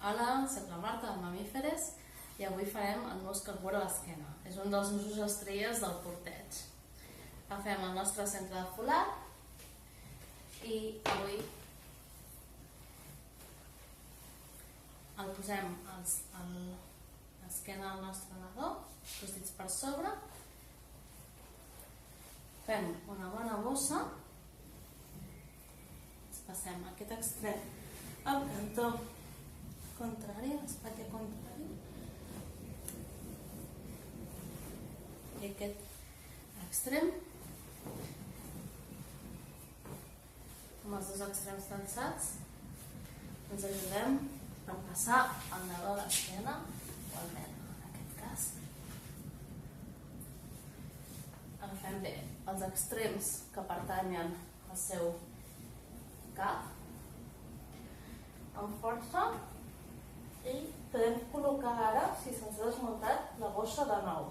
Hola, soc la Marta de Mamíferes i avui farem el nus cangur a l'esquena. És un dels nusos estrelles del porteig. Agafem el nostre centre de folat i avui el posem a l'esquena del nostre nadó, els dits per sobre. Fem una bona bossa, passem aquest extrem al cantó contrari, l'espatlla contrari, i aquest extrem, amb els dos extrems tensats, ens ajudem per passar el nadó a l'esquena, o al nen, en aquest cas. Agafem bé els extrems que pertanyen al seu cap, amb força, i podem col·locar ara, si se'ns ha desmuntat, la bossa de nou.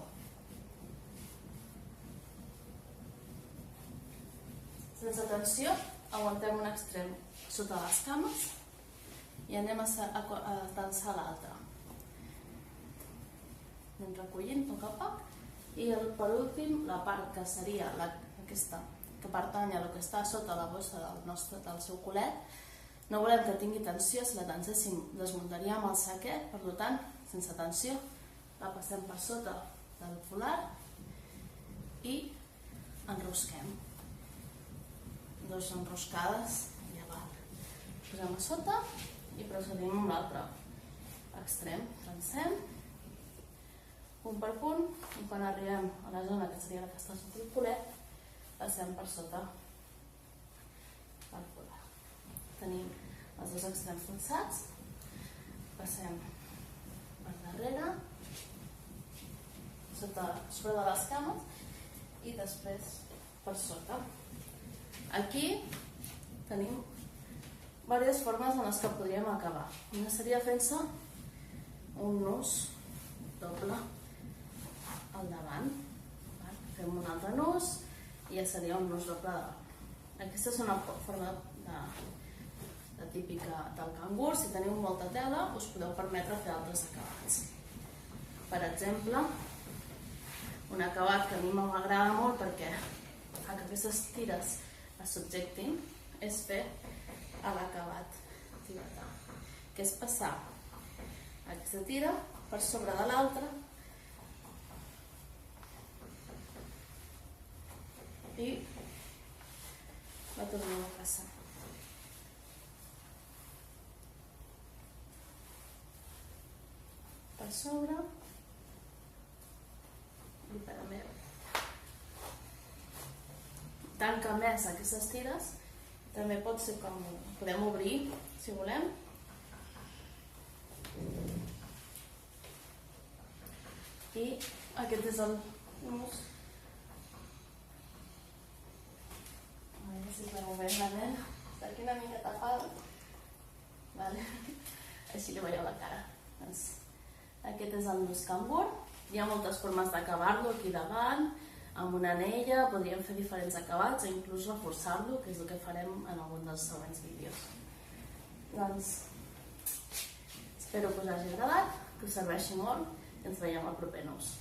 Sense tensió, aguantem un extrem sota les cames i anem a tensar l'altre. Anem recollint a poc a poc i per últim la part que seria aquesta que pertany a el que està sota la bossa del seu colet. No volem que tingui tensió, si la tenséssim desmuntaríem el saquet, per tant, sense tensió, la passem per sota del folat i enrosquem. Dos enroscades i avant. Posem a sota i procedim amb l'altre extrem. Tensem, punt per punt, i quan arribem a la zona que seria la que està sota el colet, passem per sota del folat. Tenim els dos extrems tensats, passem per darrere, sobre de les cames i després per sota. Aquí tenim diverses formes en les que podríem acabar. Una seria fent-se un nus doble al davant. Fem un altre nus i ja seria un nus doble davant. Aquesta és una forma típica del cangur. Si teniu molta tela, us podeu permetre fer altres acabats. Per exemple, un acabat que a mi m'agrada molt perquè fa que aquestes tires es subjectin és fer l'acabat tibetà, que és passar aquesta tira per sobre de l'altra i la tornem a passar. Per sobre i per a meu. Tanca més aquestes tires, també pot ser com podem obrir, si volem. I aquest és el nus. A veure si es veu bé la nena. Està aquí una mica tapada. Així li veieu la cara. Aquest és el nus cangur. Hi ha moltes formes d'acabar-lo aquí davant, amb una anella, podríem fer diferents acabats o inclús reforçar-lo, que és el que farem en algun dels següents vídeos. Doncs, espero que us hagi agradat, que us serveixi molt i ens veiem al proper nus.